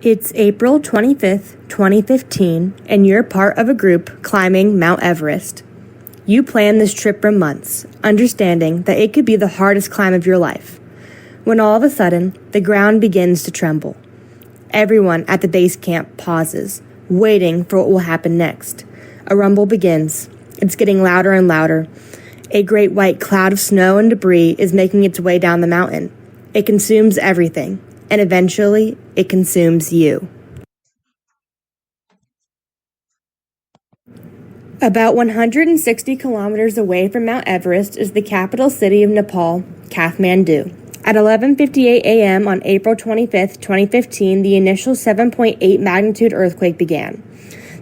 It's April 25th, 2015, and you're part of a group climbing Mount Everest. You planned this trip for months, understanding that it could be the hardest climb of your life. When all of a sudden, the ground begins to tremble. Everyone at the base camp pauses, waiting for what will happen next. A rumble begins. It's getting louder and louder. A great white cloud of snow and debris is making its way down the mountain. It consumes everything, and eventually, it consumes you. About 160 kilometers away from Mount Everest is the capital city of Nepal, Kathmandu. At 11:58 a.m. on April 25, 2015, the initial 7.8 magnitude earthquake began.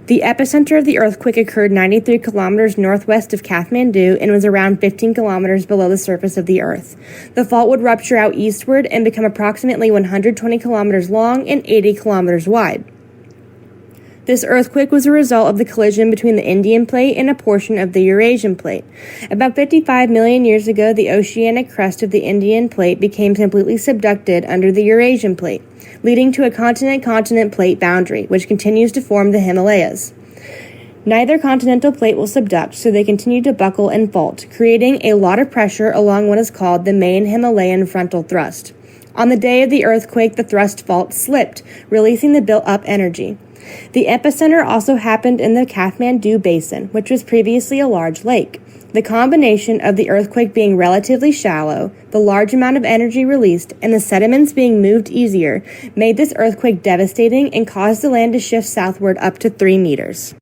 The epicenter of the earthquake occurred 93 kilometers northwest of Kathmandu and was around 15 kilometers below the surface of the Earth. The fault would rupture out eastward and become approximately 120 kilometers long and 80 kilometers wide. This earthquake was a result of the collision between the Indian plate and a portion of the Eurasian plate. About 55 million years ago, the oceanic crust of the Indian plate became completely subducted under the Eurasian plate, leading to a continent-continent plate boundary, which continues to form the Himalayas. Neither continental plate will subduct, so they continue to buckle and fault, creating a lot of pressure along what is called the main Himalayan frontal thrust. On the day of the earthquake, the thrust fault slipped, releasing the built-up energy. The epicenter also happened in the Kathmandu Basin, which was previously a large lake. The combination of the earthquake being relatively shallow, the large amount of energy released, and the sediments being moved easier made this earthquake devastating and caused the land to shift southward up to 3 meters.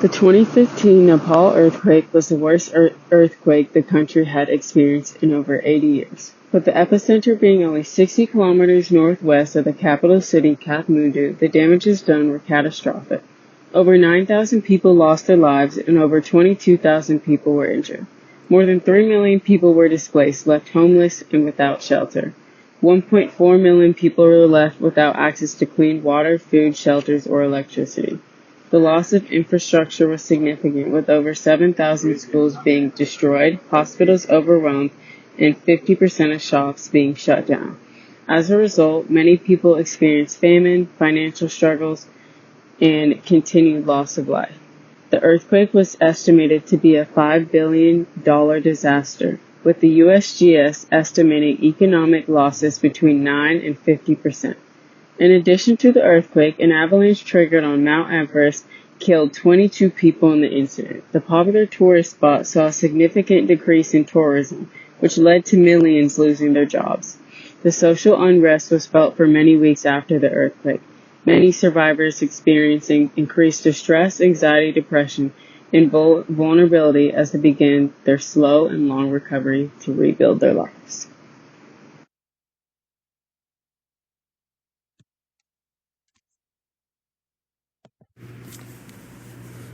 The 2015 Nepal earthquake was the worst earthquake the country had experienced in over 80 years. With the epicenter being only 60 kilometers northwest of the capital city, Kathmandu, the damages done were catastrophic. Over 9,000 people lost their lives and over 22,000 people were injured. More than 3 million people were displaced, left homeless and without shelter. 1.4 million people were left without access to clean water, food, shelters, or electricity. The loss of infrastructure was significant, with over 7,000 schools being destroyed, hospitals overwhelmed, and 50% of shops being shut down. As a result, many people experienced famine, financial struggles, and continued loss of life. The earthquake was estimated to be a $5 billion disaster, with the USGS estimating economic losses between 9 and 50%. In addition to the earthquake, an avalanche triggered on Mount Everest killed 22 people in the incident. The popular tourist spot saw a significant decrease in tourism, which led to millions losing their jobs. The social unrest was felt for many weeks after the earthquake, many survivors experiencing increased distress, anxiety, depression, and vulnerability as they began their slow and long recovery to rebuild their lives.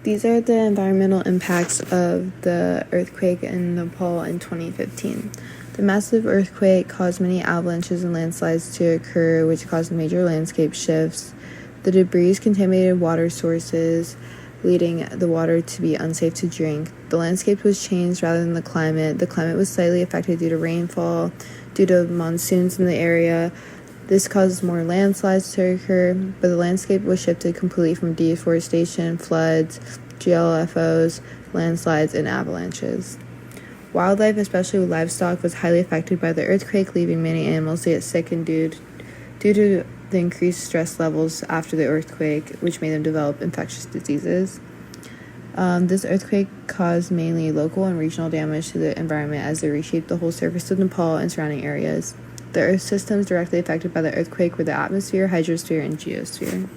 These are the environmental impacts of the earthquake in Nepal in 2015. The massive earthquake caused many avalanches and landslides to occur, which caused major landscape shifts. The debris contaminated water sources, leading the water to be unsafe to drink. The landscape was changed rather than the climate. The climate was slightly affected due to rainfall, due to monsoons in the area. This caused more landslides to occur, but the landscape was shifted completely from deforestation, floods, GLFOs, landslides, and avalanches. Wildlife, especially livestock, was highly affected by the earthquake, leaving many animals to get sick and due to the increased stress levels after the earthquake, which made them develop infectious diseases. This earthquake caused mainly local and regional damage to the environment as it reshaped the whole surface of Nepal and surrounding areas. The Earth systems directly affected by the earthquake were the atmosphere, hydrosphere, and geosphere.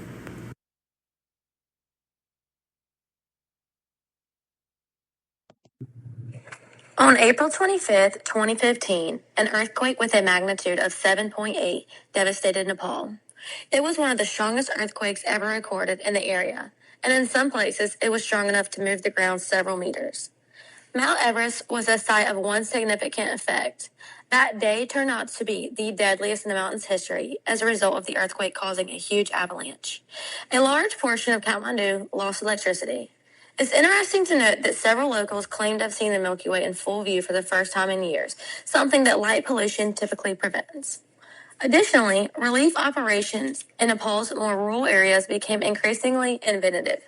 On April 25th, 2015, an earthquake with a magnitude of 7.8 devastated Nepal. It was one of the strongest earthquakes ever recorded in the area, and in some places it was strong enough to move the ground several meters. Mount Everest was the site of one significant effect. That day turned out to be the deadliest in the mountain's history as a result of the earthquake causing a huge avalanche. A large portion of Kathmandu lost electricity. It's interesting to note that several locals claim to have seen the Milky Way in full view for the first time in years, something that light pollution typically prevents. Additionally, relief operations in Nepal's more rural areas became increasingly inventive.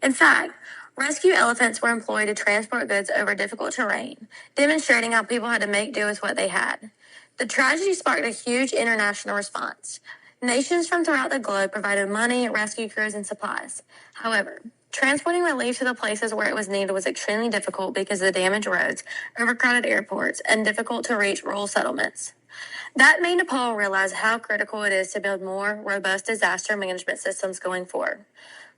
In fact, rescue elephants were employed to transport goods over difficult terrain, demonstrating how people had to make do with what they had. The tragedy sparked a huge international response. Nations from throughout the globe provided money, rescue crews, and supplies. However, transporting relief to the places where it was needed was extremely difficult because of the damaged roads, overcrowded airports, and difficult to reach rural settlements. That made Nepal realize how critical it is to build more robust disaster management systems going forward.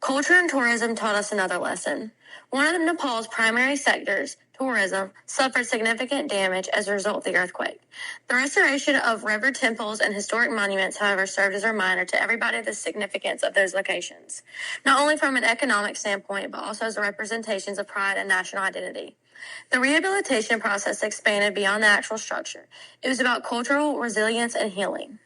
Culture and tourism taught us another lesson. One of Nepal's primary sectors, tourism, suffered significant damage as a result of the earthquake. The restoration of river temples and historic monuments, however, served as a reminder to everybody of the significance of those locations, not only from an economic standpoint, but also as representations of pride and national identity. The rehabilitation process expanded beyond the actual structure. It was about cultural resilience and healing.